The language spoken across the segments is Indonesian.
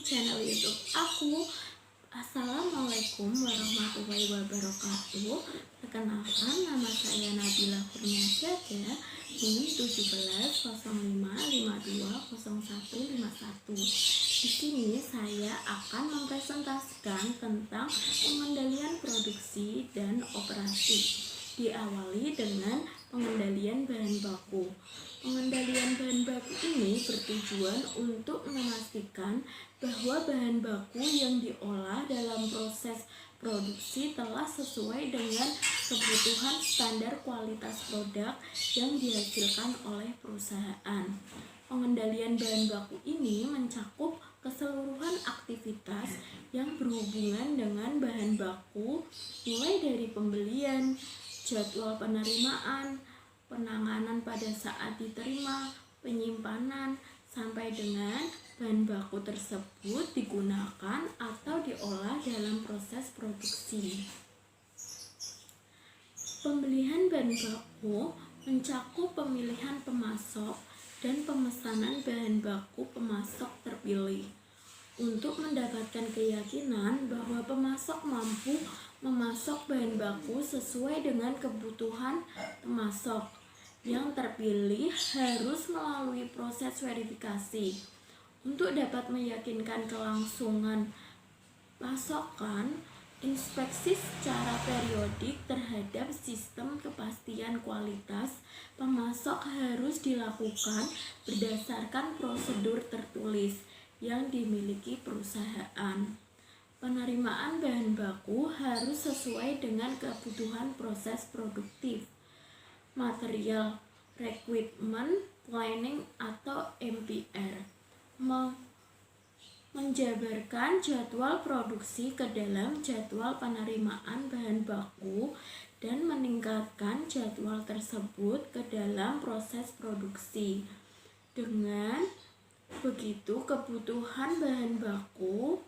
channel YouTube aku. Assalamualaikum warahmatullahi wabarakatuh. Perkenalkan, nama saya Nabila Kurniasyada, NIM 1705520151. Di sini saya akan mempresentasikan tentang pengendalian produksi dan operasi. Diawali dengan pengendalian bahan baku. Pengendalian bahan baku ini bertujuan untuk memastikan bahwa bahan baku yang diolah dalam proses produksi telah sesuai dengan kebutuhan standar kualitas produk yang dihasilkan oleh perusahaan. Pengendalian bahan baku ini mencakup keseluruhan aktivitas yang berhubungan dengan bahan baku, mulai dari pembelian, jadwal penerimaan, penanganan pada saat diterima, penyimpanan, sampai dengan bahan baku tersebut digunakan atau diolah dalam proses produksi. Pembelian bahan baku mencakup pemilihan pemasok dan pemesanan bahan baku pemasok terpilih untuk mendapatkan keyakinan bahwa pemasok mampu memasok bahan baku sesuai dengan kebutuhan pemasok. Yang terpilih harus melalui proses verifikasi untuk dapat meyakinkan kelangsungan pasokan. Inspeksi secara periodik terhadap sistem kepastian kualitas pemasok harus dilakukan berdasarkan prosedur tertulis yang dimiliki perusahaan. Penerimaan bahan baku harus sesuai dengan kebutuhan proses produktif. Material Requirement Planning atau MPR menjabarkan jadwal produksi ke dalam jadwal penerimaan bahan baku dan meningkatkan jadwal tersebut ke dalam proses produksi. Dengan begitu, kebutuhan bahan baku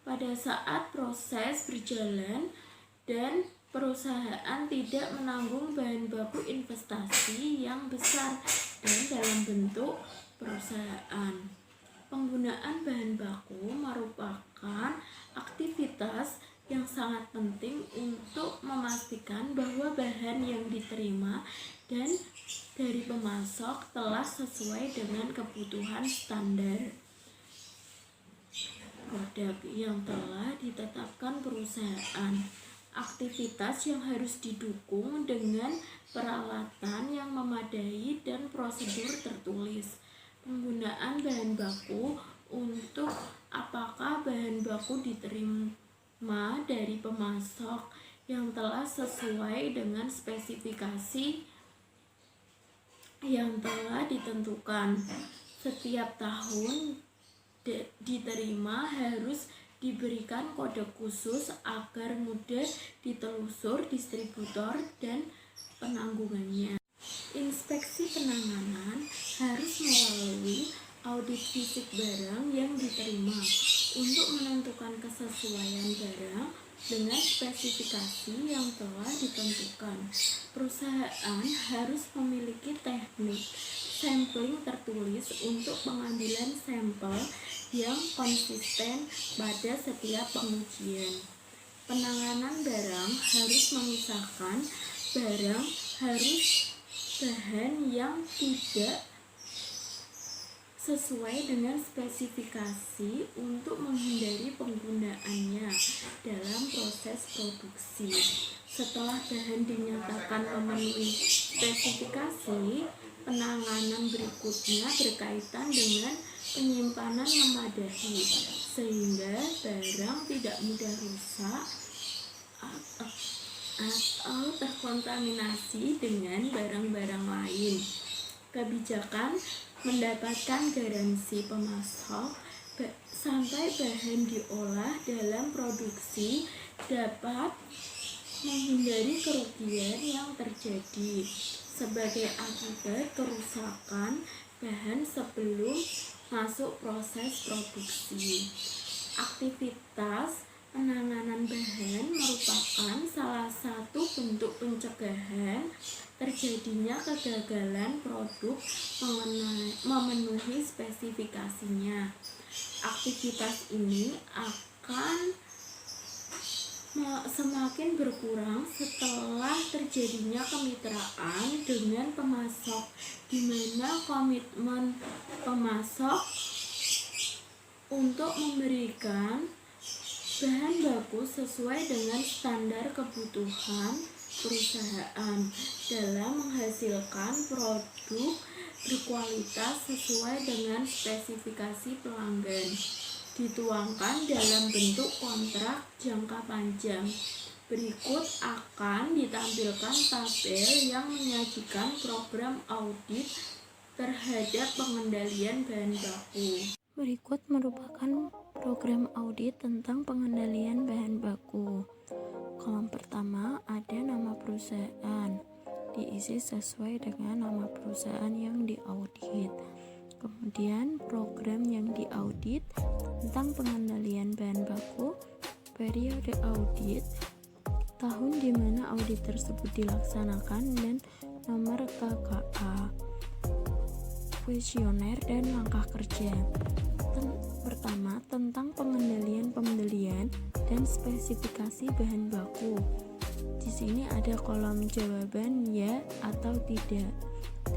pada saat proses berjalan dan perusahaan tidak menanggung bahan baku investasi yang besar dan dalam bentuk perusahaan. Penggunaan bahan baku merupakan aktivitas yang sangat penting untuk memastikan bahwa bahan yang diterima dan dari pemasok telah sesuai dengan kebutuhan standar produk yang telah ditetapkan perusahaan. Aktivitas yang harus didukung dengan peralatan yang memadai dan prosedur tertulis. Penggunaan bahan baku untuk apakah bahan baku diterima dari pemasok yang telah sesuai dengan spesifikasi yang telah ditentukan. Setiap tahun diterima harus diberikan kode khusus agar mudah ditelusur distributor dan penanggungannya. Inspeksi penanganan harus melalui audit fisik barang yang diterima untuk menentukan kesesuaian barang dengan spesifikasi yang telah ditentukan. Perusahaan harus memiliki teknik sampling tertulis untuk pengambilan sampel yang konsisten pada setiap pengujian. Penanganan barang harus memisahkan barang harus bahan yang tidak sesuai dengan spesifikasi untuk menghindari penggunaannya dalam proses produksi. Setelah bahan dinyatakan memenuhi spesifikasi, penanganan berikutnya berkaitan dengan penyimpanan memadai sehingga barang tidak mudah rusak atau terkontaminasi dengan barang-barang lain. Kebijakan mendapatkan garansi pemasok sampai bahan diolah dalam produksi dapat menghindari kerugian yang terjadi sebagai akibat kerusakan bahan sebelum masuk proses produksi. Aktivitas Penanganan bahan merupakan salah satu bentuk pencegahan terjadinya kegagalan produk memenuhi spesifikasinya. Aktivitas ini akan semakin berkurang setelah terjadinya kemitraan dengan pemasok, di mana komitmen pemasok untuk memberikan bahan baku sesuai dengan standar kebutuhan perusahaan dalam menghasilkan produk berkualitas sesuai dengan spesifikasi pelanggan dituangkan dalam bentuk kontrak jangka panjang. Berikut akan ditampilkan tabel yang menyajikan program audit terhadap pengendalian bahan baku. Berikut merupakan program audit tentang pengendalian bahan baku. Kolom pertama ada nama perusahaan, diisi sesuai dengan nama perusahaan yang diaudit. Kemudian program yang diaudit tentang pengendalian bahan baku, periode audit, tahun di mana audit tersebut dilaksanakan, dan nomor KKA, kuesioner, dan langkah kerja. Pertama, tentang pengendalian pembelian dan spesifikasi bahan baku. Di sini ada kolom jawaban ya atau tidak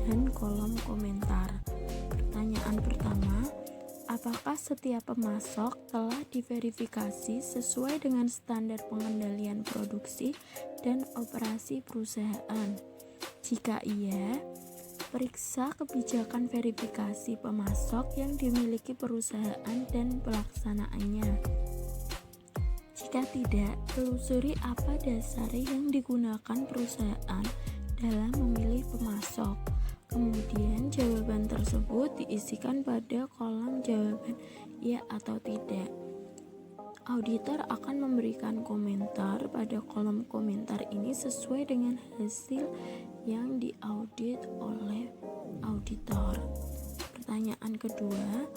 dan kolom komentar. Pertanyaan pertama, apakah setiap pemasok telah diverifikasi sesuai dengan standar pengendalian produksi dan operasi perusahaan? Jika iya, periksa kebijakan verifikasi pemasok yang dimiliki perusahaan dan pelaksanaannya. Jika tidak, telusuri apa dasar yang digunakan perusahaan dalam memilih pemasok. Kemudian jawaban tersebut diisikan pada kolom jawaban ya atau tidak. Auditor akan memberikan komentar pada kolom komentar ini sesuai dengan hasil yang diaudit oleh auditor. Pertanyaan kedua,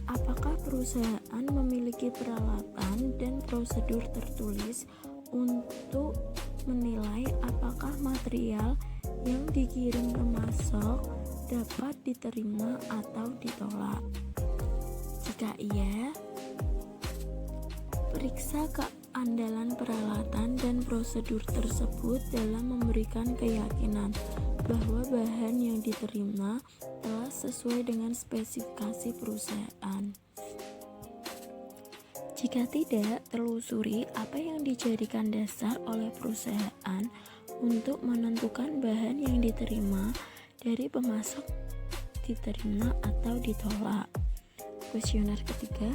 apakah perusahaan memiliki peralatan dan prosedur tertulis untuk menilai apakah material yang dikirim pemasok dapat diterima atau ditolak? Jika iya, periksa keandalan peralatan dan prosedur tersebut dalam memberikan keyakinan bahwa bahan yang diterima telah sesuai dengan spesifikasi perusahaan. Jika tidak, telusuri apa yang dijadikan dasar oleh perusahaan untuk menentukan bahan yang diterima dari pemasok diterima atau ditolak. Kuesioner ketiga,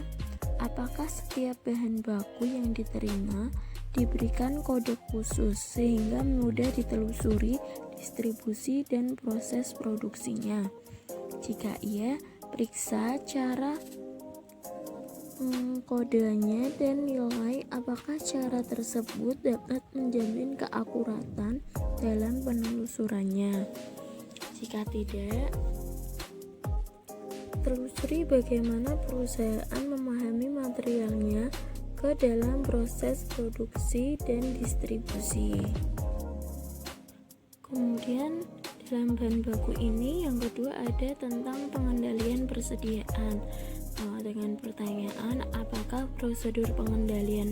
apakah setiap bahan baku yang diterima diberikan kode khusus sehingga mudah ditelusuri distribusi dan proses produksinya? Jika iya, periksa cara kodenya dan nilai apakah cara tersebut dapat menjamin keakuratan dalam penelusurannya. Jika tidak, telusuri bagaimana perusahaan memahami materialnya ke dalam proses produksi dan distribusi. Kemudian dalam bahan baku ini yang kedua ada tentang pengendalian persediaan. Dengan pertanyaan, apakah prosedur pengendalian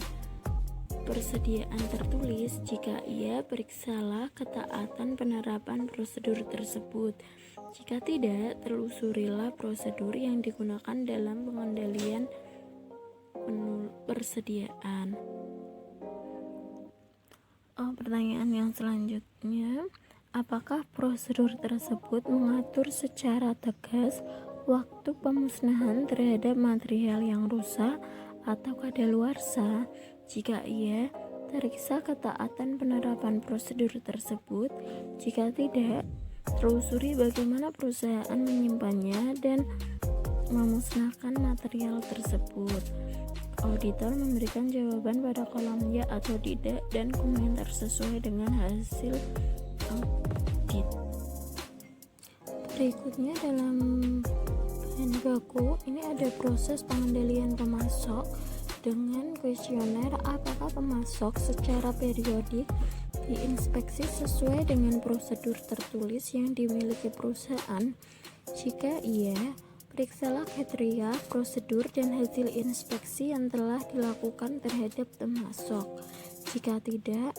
persediaan tertulis? Jika iya, periksalah ketaatan penerapan prosedur tersebut. Jika tidak, telusurilah prosedur yang digunakan dalam pengendalian persediaan. Pertanyaan yang selanjutnya, apakah prosedur tersebut mengatur secara tegas waktu pemusnahan terhadap material yang rusak atau kadaluarsa? Jika iya, periksa ketaatan penerapan prosedur tersebut. Jika tidak, telusuri bagaimana perusahaan menyimpannya dan memusnahkan material tersebut. Auditor memberikan jawaban pada kolom ya atau tidak dan komentar sesuai dengan hasil audit. Berikutnya dalam bahan baku ini ada proses pengendalian pemasok dengan kuesioner apakah pemasok secara periodik diinspeksi sesuai dengan prosedur tertulis yang dimiliki perusahaan. Jika iya, periksalah kriteria, prosedur, dan hasil inspeksi yang telah dilakukan terhadap pemasok. Jika tidak,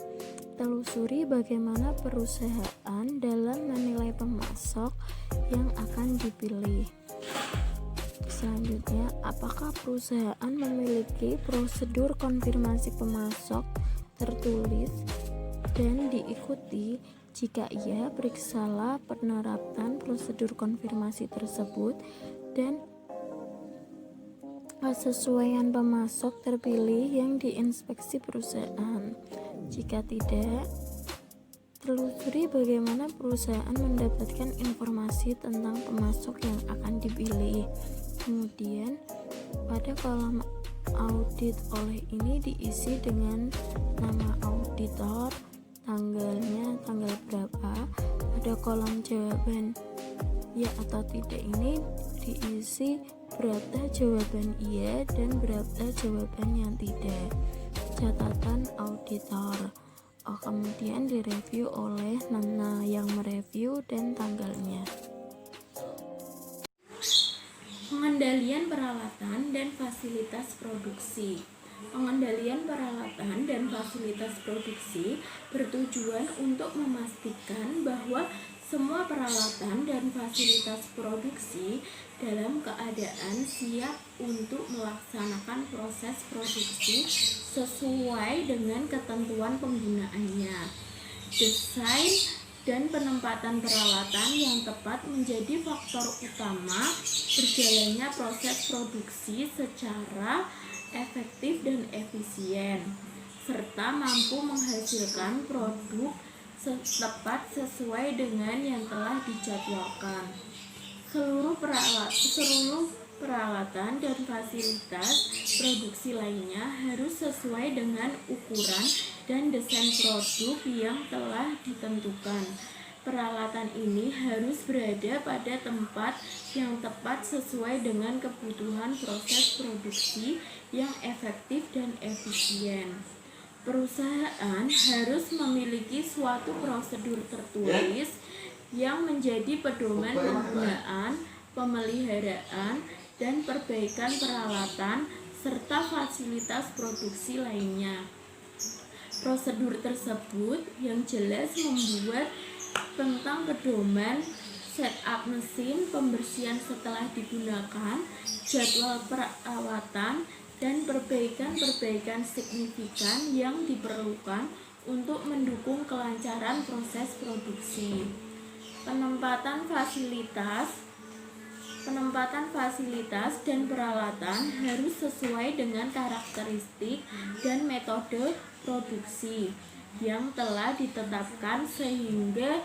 telusuri bagaimana perusahaan dalam menilai pemasok yang akan dipilih. Selanjutnya, apakah perusahaan memiliki prosedur konfirmasi pemasok tertulis dan diikuti? Jika iya, periksalah penerapan prosedur konfirmasi tersebut dan kesesuaian pemasok terpilih yang diinspeksi perusahaan. Jika tidak, telusuri bagaimana perusahaan mendapatkan informasi tentang pemasok yang akan dipilih. Kemudian, pada kolom audit oleh ini diisi dengan nama auditor, tanggalnya, tanggal berapa. Pada kolom jawaban ya atau tidak ini diisi berapa jawaban iya dan berapa jawaban yang tidak. Catatan auditor. Kemudian direview oleh Nana yang mereview dan tanggalnya. Pengendalian peralatan dan fasilitas produksi. Pengendalian peralatan dan fasilitas produksi bertujuan untuk memastikan bahwa semua peralatan dan fasilitas produksi dalam keadaan siap untuk melaksanakan proses produksi sesuai dengan ketentuan penggunaannya. Desain dan penempatan peralatan yang tepat menjadi faktor utama berjalannya proses produksi secara efektif dan efisien, serta mampu menghasilkan produk tepat sesuai dengan yang telah dijadwalkan. Seluruh peralatan dan fasilitas produksi lainnya harus sesuai dengan ukuran dan desain produk yang telah ditentukan. Peralatan ini harus berada pada tempat yang tepat sesuai dengan kebutuhan proses produksi yang efektif dan efisien. Perusahaan harus memiliki suatu prosedur tertulis yang menjadi pedoman penggunaan, pemeliharaan, dan perbaikan peralatan serta fasilitas produksi lainnya. Prosedur tersebut yang jelas membuat tentang pedoman, setup mesin, pembersihan setelah digunakan, jadwal perawatan, dan perbaikan-perbaikan signifikan yang diperlukan untuk mendukung kelancaran proses produksi. Penempatan fasilitas dan peralatan harus sesuai dengan karakteristik dan metode produksi yang telah ditetapkan sehingga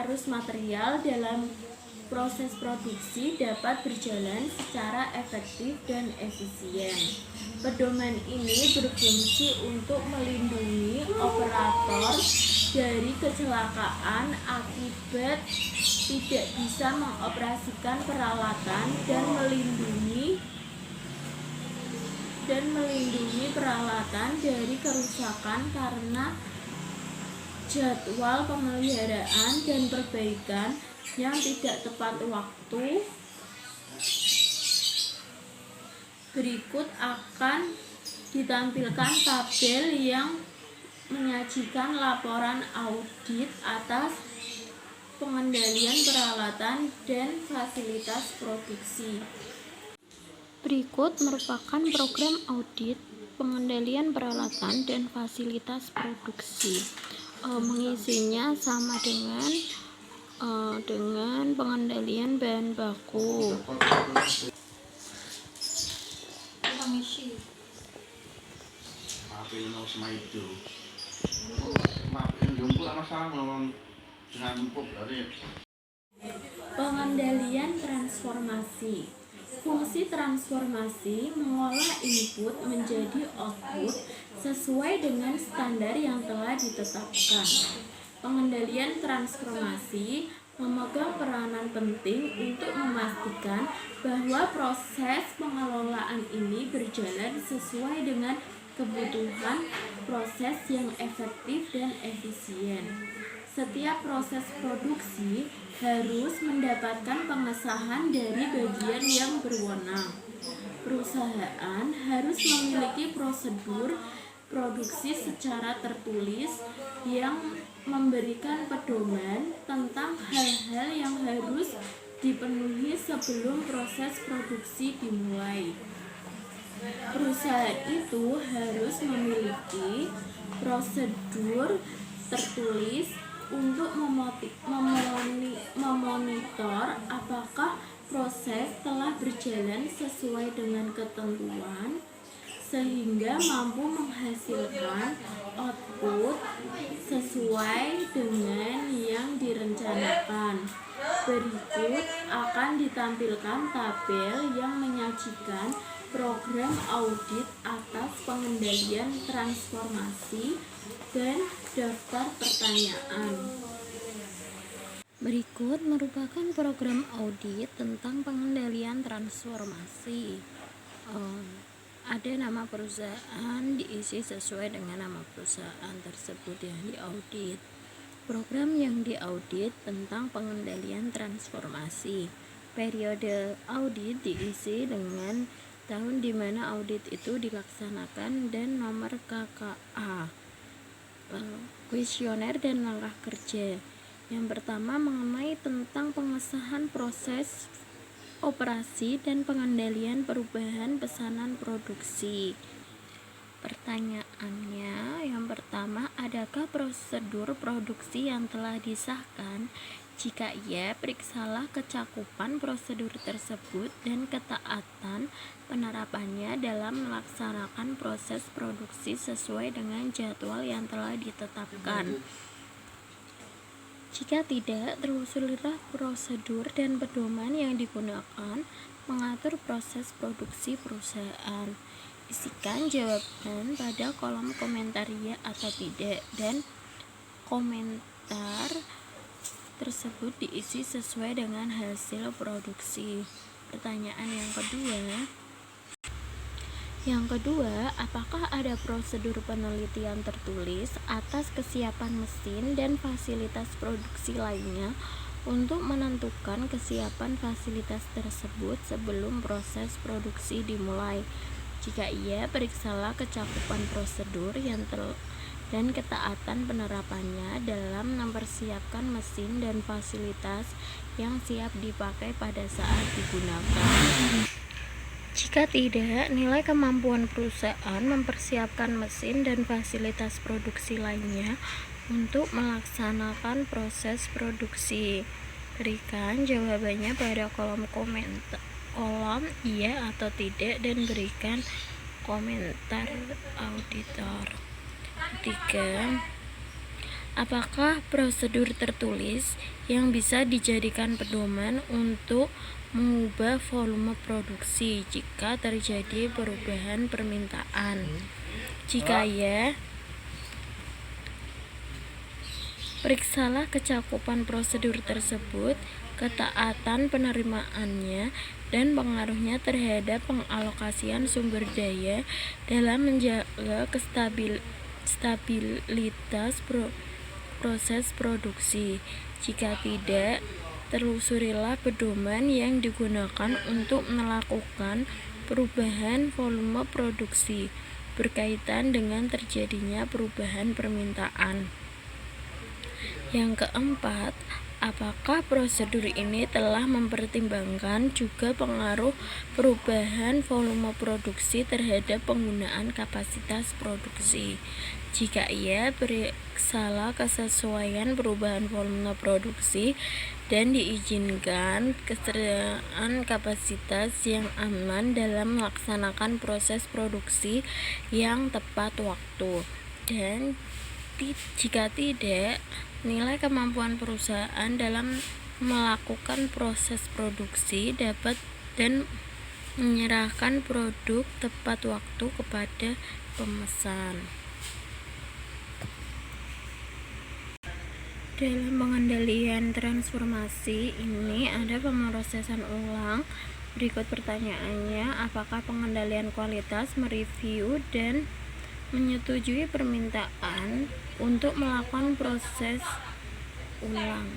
arus material dalam proses produksi dapat berjalan secara efektif dan efisien. Pedoman ini berfungsi untuk melindungi operator dari kecelakaan akibat tidak bisa mengoperasikan peralatan dan melindungi peralatan dari kerusakan karena jadwal pemeliharaan dan perbaikan yang tidak tepat waktu. Berikut akan ditampilkan tabel yang menyajikan laporan audit atas pengendalian peralatan dan fasilitas produksi. Berikut merupakan program audit pengendalian peralatan dan fasilitas produksi. Mengisinya sama dengan pengendalian bahan baku. Pengendalian transformasi. Fungsi transformasi mengolah input menjadi output sesuai dengan standar yang telah ditetapkan. Pengendalian transformasi memegang peranan penting untuk memastikan bahwa proses pengelolaan ini berjalan sesuai dengan kebutuhan proses yang efektif dan efisien. Setiap proses produksi harus mendapatkan pengesahan dari bagian yang berwenang. Perusahaan harus memiliki prosedur produksi secara tertulis yang memberikan pedoman tentang hal-hal yang harus dipenuhi sebelum proses produksi dimulai. Perusahaan itu harus memiliki prosedur tertulis untuk memonitor apakah proses telah berjalan sesuai dengan ketentuan sehingga mampu menghasilkan output sesuai dengan yang direncanakan. Berikut akan ditampilkan tabel yang menyajikan program audit atas pengendalian transformasi dan daftar pertanyaan. Berikut merupakan program audit tentang pengendalian transformasi. Ada nama perusahaan, diisi sesuai dengan nama perusahaan tersebut yang diaudit. Program yang diaudit tentang pengendalian transformasi. Periode audit diisi dengan tahun di mana audit itu dilaksanakan dan nomor KKA. Kuesioner dan langkah kerja. Yang pertama mengenai tentang pengesahan proses operasi dan pengendalian perubahan pesanan produksi. Pertanyaannya yang pertama, adakah prosedur produksi yang telah disahkan? Jika iya, periksalah kecakupan prosedur tersebut dan ketaatan penerapannya dalam melaksanakan proses produksi sesuai dengan jadwal yang telah ditetapkan. Jika tidak, telusurilah prosedur dan pedoman yang digunakan mengatur proses produksi perusahaan. Isikan jawaban pada kolom komentar ya atau tidak, dan komentar tersebut diisi sesuai dengan hasil produksi. Pertanyaan yang kedua, apakah ada prosedur penelitian tertulis atas kesiapan mesin dan fasilitas produksi lainnya untuk menentukan kesiapan fasilitas tersebut sebelum proses produksi dimulai? Jika iya, periksalah kecakupan prosedur dan ketaatan penerapannya dalam mempersiapkan mesin dan fasilitas yang siap dipakai pada saat digunakan. Jika tidak, nilai kemampuan perusahaan mempersiapkan mesin dan fasilitas produksi lainnya untuk melaksanakan proses produksi. Berikan jawabannya pada kolom iya atau tidak, dan berikan komentar auditor. 3. Apakah prosedur tertulis yang bisa dijadikan pedoman untuk mengubah volume produksi jika terjadi perubahan permintaan? Jika ya, periksalah kecakupan prosedur tersebut, ketaatan penerimaannya, dan pengaruhnya terhadap pengalokasian sumber daya dalam menjaga stabilitas proses produksi. Jika tidak, telusurilah pedoman yang digunakan untuk melakukan perubahan volume produksi berkaitan dengan terjadinya perubahan permintaan. Yang keempat, apakah prosedur ini telah mempertimbangkan juga pengaruh perubahan volume produksi terhadap penggunaan kapasitas produksi? Jika iya, periksalah kesesuaian perubahan volume produksi dan diizinkan ketersediaan kapasitas yang aman dalam melaksanakan proses produksi yang tepat waktu. Dan jika tidak, nilai kemampuan perusahaan dalam melakukan proses produksi dapat dan menyerahkan produk tepat waktu kepada pemesan. Dalam pengendalian transformasi ini ada pemrosesan ulang. Berikut pertanyaannya, apakah pengendalian kualitas mereview dan menyetujui permintaan untuk melakukan proses ulang?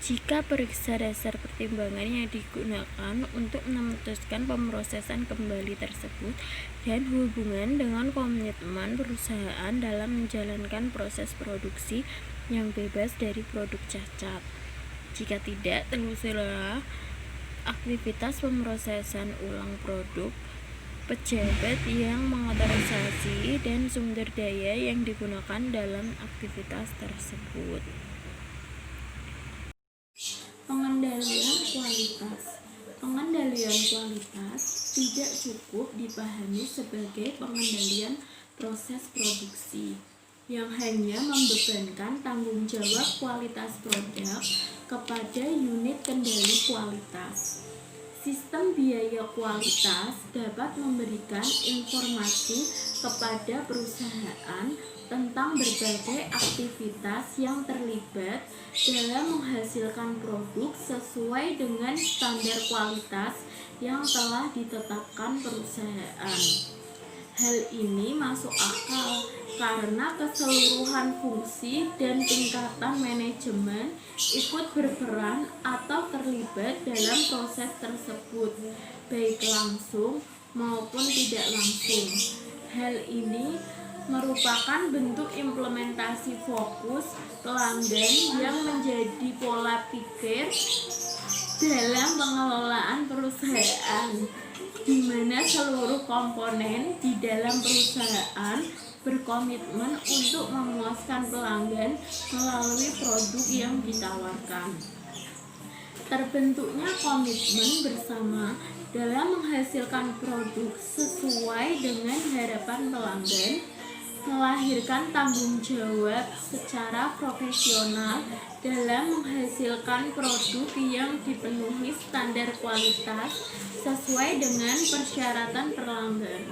Jika periksa dasar pertimbangan yang digunakan untuk memutuskan pemrosesan kembali tersebut dan hubungan dengan komitmen perusahaan dalam menjalankan proses produksi yang bebas dari produk cacat. Jika tidak, telusurilah aktivitas pemrosesan ulang produk, pejabat yang mengotorisasi, dan sumber daya yang digunakan dalam aktivitas tersebut. Pengendalian kualitas. Pengendalian kualitas tidak cukup dipahami sebagai pengendalian proses produksi yang hanya membebankan tanggung jawab kualitas produk kepada unit kendali kualitas. Sistem biaya kualitas dapat memberikan informasi kepada perusahaan tentang berbagai aktivitas yang terlibat dalam menghasilkan produk sesuai dengan standar kualitas yang telah ditetapkan perusahaan. Hal ini masuk akal karena keseluruhan fungsi dan tingkatan manajemen ikut berperan atau terlibat dalam proses tersebut, baik langsung maupun tidak langsung. Hal ini merupakan bentuk implementasi fokus pelanggan yang menjadi pola pikir dalam pengelolaan perusahaan, di mana seluruh komponen di dalam perusahaan berkomitmen untuk memuaskan pelanggan melalui produk yang ditawarkan. Terbentuknya komitmen bersama dalam menghasilkan produk sesuai dengan harapan pelanggan melahirkan tanggung jawab secara profesional dalam menghasilkan produk yang dipenuhi standar kualitas sesuai dengan persyaratan pelanggan.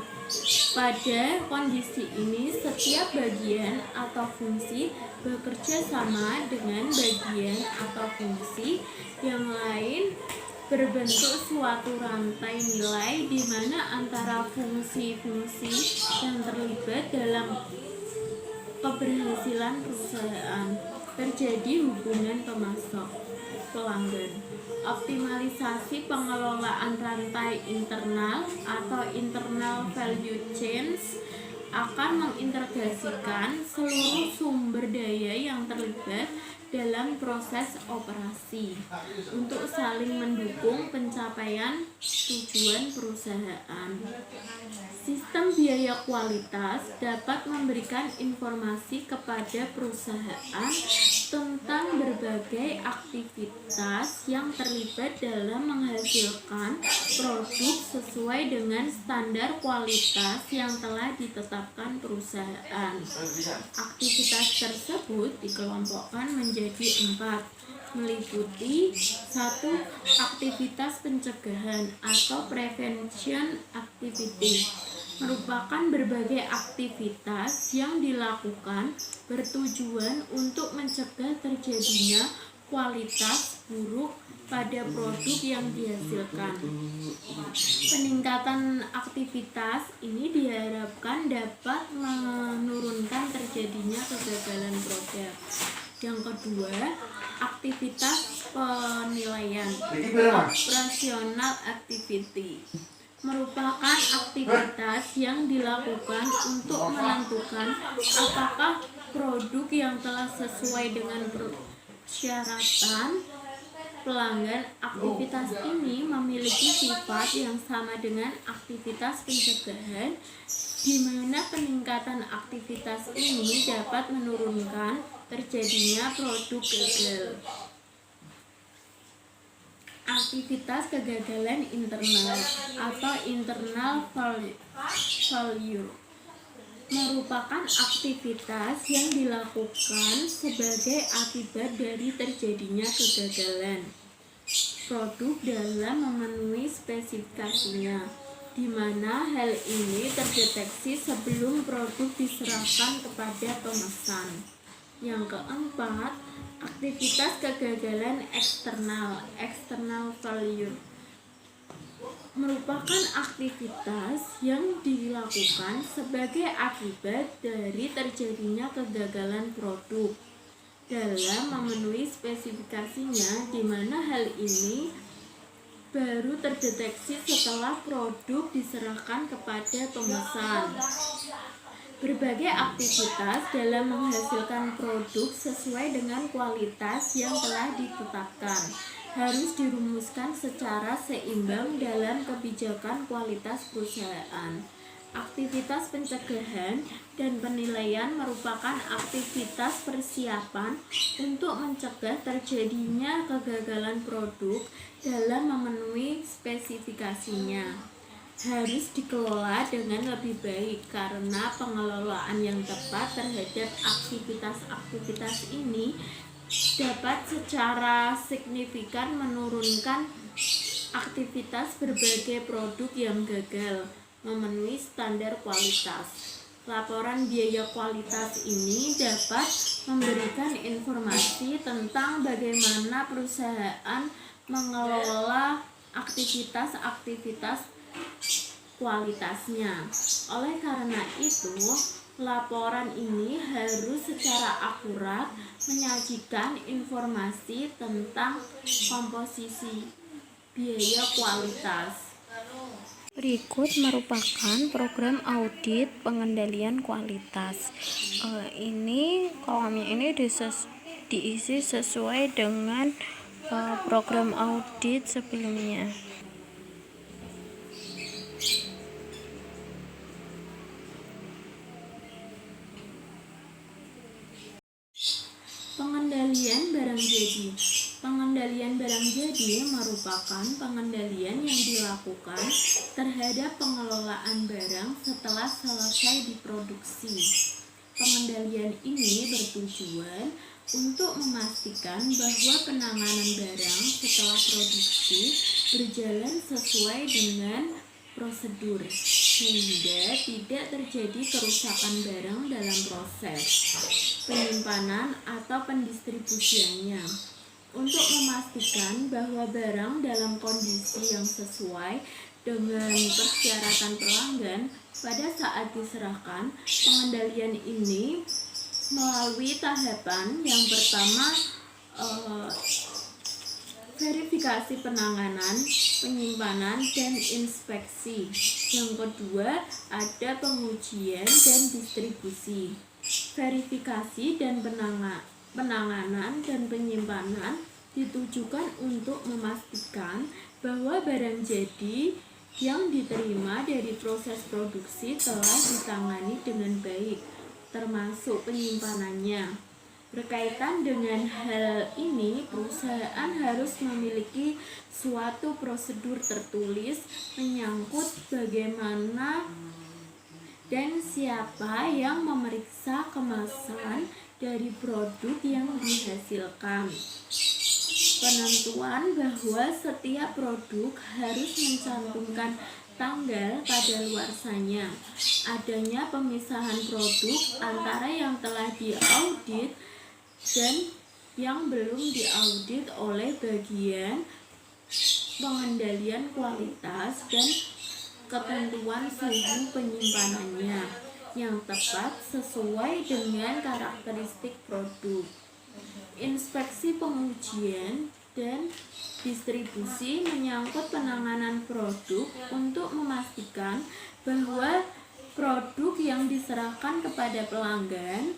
Pada kondisi ini, setiap bagian atau fungsi bekerja sama dengan bagian atau fungsi yang lain berbentuk suatu rantai nilai di mana antara fungsi-fungsi yang terlibat dalam keberhasilan perusahaan terjadi hubungan pemasok pelanggan. Optimalisasi pengelolaan rantai internal atau internal value chains akan mengintegrasikan seluruh sumber daya yang terlibat dalam proses operasi untuk saling mendukung pencapaian tujuan perusahaan. Sistem biaya kualitas dapat memberikan informasi kepada perusahaan tentang berbagai aktivitas yang terlibat dalam menghasilkan produk sesuai dengan standar kualitas yang telah ditetapkan perusahaan. Aktivitas tersebut dikelompokkan menjadi 4, meliputi 1. Aktivitas pencegahan atau prevention activity, merupakan berbagai aktivitas yang dilakukan bertujuan untuk mencegah terjadinya kualitas buruk pada produk yang dihasilkan. Peningkatan aktivitas ini diharapkan dapat menurunkan terjadinya kegagalan produk. Yang kedua, aktivitas penilaian operational activity, merupakan aktivitas yang dilakukan untuk menentukan apakah produk yang telah sesuai dengan persyaratan pelanggan. Aktivitas ini memiliki sifat yang sama dengan aktivitas pencegahan, di mana peningkatan aktivitas ini dapat menurunkan terjadinya produk gagal. Aktivitas kegagalan internal atau internal failure merupakan aktivitas yang dilakukan sebagai akibat dari terjadinya kegagalan produk dalam memenuhi spesifikasinya, di mana hal ini terdeteksi sebelum produk diserahkan kepada pemesan. Yang keempat, Aktivitas kegagalan eksternal, external failure, merupakan aktivitas yang dilakukan sebagai akibat dari terjadinya kegagalan produk dalam memenuhi spesifikasinya, di mana hal ini baru terdeteksi setelah produk diserahkan kepada pemesan. Berbagai aktivitas dalam menghasilkan produk sesuai dengan kualitas yang telah ditetapkan harus dirumuskan secara seimbang dalam kebijakan kualitas perusahaan. Aktivitas pencegahan dan penilaian merupakan aktivitas persiapan untuk mencegah terjadinya kegagalan produk dalam memenuhi spesifikasinya. Harus dikelola dengan lebih baik karena pengelolaan yang tepat terhadap aktivitas-aktivitas ini dapat secara signifikan menurunkan aktivitas berbagai produk yang gagal memenuhi standar kualitas. Laporan biaya kualitas ini dapat memberikan informasi tentang bagaimana perusahaan mengelola aktivitas-aktivitas kualitasnya. Oleh karena itu, laporan ini harus secara akurat menyajikan informasi tentang komposisi biaya kualitas. Berikut merupakan program audit pengendalian kualitas. Ini kolomnya ini diisi sesuai dengan program audit sebelumnya. Pengendalian barang jadi. Pengendalian barang jadi merupakan pengendalian yang dilakukan terhadap pengelolaan barang setelah selesai diproduksi. Pengendalian ini bertujuan untuk memastikan bahwa penanganan barang setelah produksi berjalan sesuai dengan prosedur, sehingga tidak terjadi kerusakan barang dalam proses penyimpanan atau pendistribusiannya. Untuk memastikan bahwa barang dalam kondisi yang sesuai dengan persyaratan pelanggan pada saat diserahkan, pengendalian ini melalui tahapan yang pertama, verifikasi penanganan, penyimpanan, dan inspeksi. Yang kedua, ada pengujian dan distribusi. Verifikasi dan penanganan dan penyimpanan ditujukan untuk memastikan bahwa barang jadi yang diterima dari proses produksi telah ditangani dengan baik, termasuk penyimpanannya. Berkaitan dengan hal ini, perusahaan harus memiliki suatu prosedur tertulis menyangkut bagaimana dan siapa yang memeriksa kemasan dari produk yang dihasilkan. Penentuan bahwa setiap produk harus mencantumkan tanggal kadaluarsanya. Adanya pemisahan produk antara yang telah diaudit dan yang belum diaudit oleh bagian pengendalian kualitas dan ketentuan suhu penyimpanannya yang tepat sesuai dengan karakteristik produk. Inspeksi pengujian dan distribusi menyangkut penanganan produk untuk memastikan bahwa produk yang diserahkan kepada pelanggan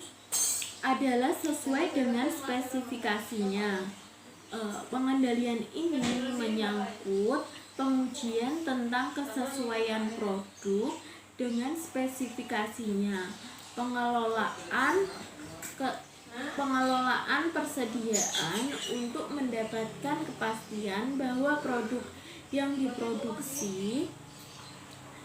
adalah sesuai dengan spesifikasinya. Pengendalian ini menyangkut pengujian tentang kesesuaian produk dengan spesifikasinya, pengelolaan persediaan untuk mendapatkan kepastian bahwa produk yang diproduksi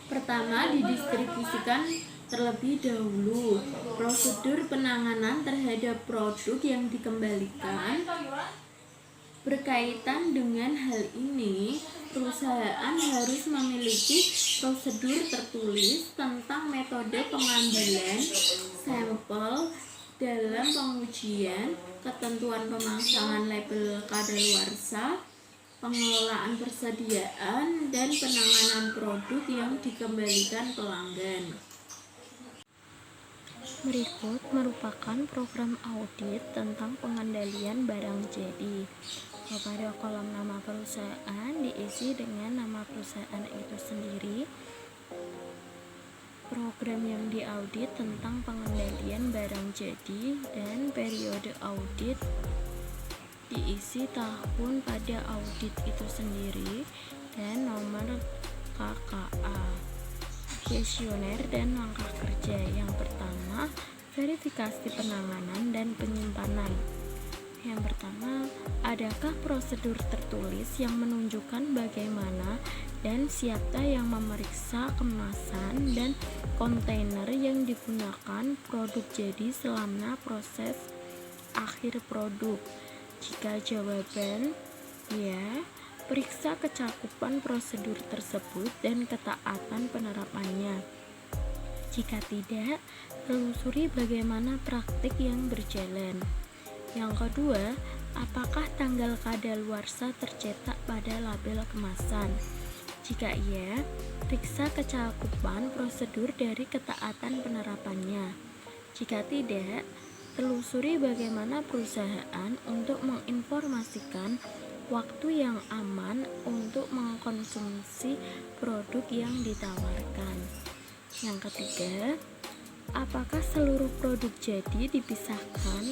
pertama didistribusikan terlebih dahulu, prosedur penanganan terhadap produk yang dikembalikan. Berkaitan dengan hal ini, perusahaan harus memiliki prosedur tertulis tentang metode pengambilan sampel dalam pengujian, ketentuan pemasangan label kadaluarsa, pengelolaan persediaan, dan penanganan produk yang dikembalikan pelanggan. Berikut merupakan program audit tentang pengendalian barang jadi. Pada kolom nama perusahaan diisi dengan nama perusahaan itu sendiri, program yang diaudit tentang pengendalian barang jadi, dan periode audit diisi tahun pada audit itu sendiri, dan nomor KKA, kuesioner, dan langkah kerja. Yang pertama, verifikasi penanganan dan penyimpanan. Yang pertama, adakah prosedur tertulis yang menunjukkan bagaimana dan siapa yang memeriksa kemasan dan kontainer yang digunakan produk jadi selama proses akhir produk? Jika jawaban ya, periksa kecakupan prosedur tersebut dan ketaatan penerapannya. Jika tidak, telusuri bagaimana praktik yang berjalan. Yang kedua, apakah tanggal kadaluarsa tercetak pada label kemasan? Jika iya, periksa kecakupan prosedur dari ketaatan penerapannya. Jika tidak, telusuri bagaimana perusahaan untuk menginformasikan waktu yang aman untuk mengkonsumsi produk yang ditawarkan. Yang ketiga, apakah seluruh produk jadi dipisahkan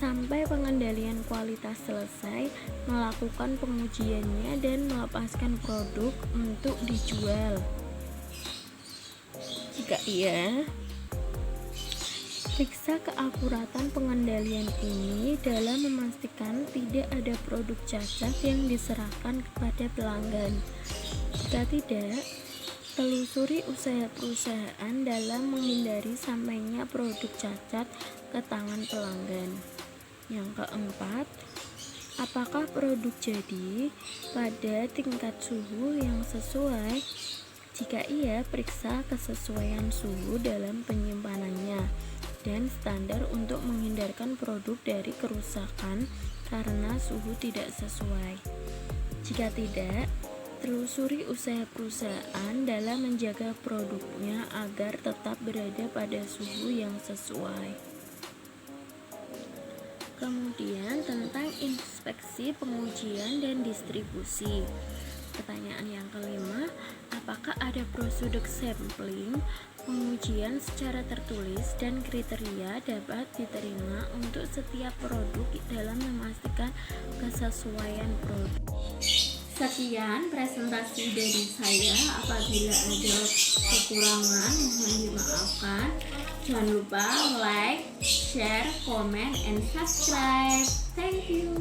sampai pengendalian kualitas selesai, melakukan pengujiannya, dan melepaskan produk untuk dijual? Jika iya, periksa keakuratan pengendalian ini dalam memastikan tidak ada produk cacat yang diserahkan kepada pelanggan. Jika tidak, telusuri usaha perusahaan dalam menghindari sampainya produk cacat ke tangan pelanggan. Yang keempat, apakah produk jadi pada tingkat suhu yang sesuai? Jika iya, periksa kesesuaian suhu dalam penyimpanannya dan standar untuk menghindarkan produk dari kerusakan karena suhu tidak sesuai. Jika tidak, telusuri usaha perusahaan dalam menjaga produknya agar tetap berada pada suhu yang sesuai. Kemudian tentang inspeksi, pengujian, dan distribusi. Pertanyaan yang kelima, apakah ada prosedur sampling, pengujian secara tertulis, dan kriteria dapat diterima untuk setiap produk dalam memastikan kesesuaian produk? Sekian presentasi dari saya. Apabila ada kekurangan mohon dimaafkan. Jangan lupa like, share, comment, and subscribe. Thank you.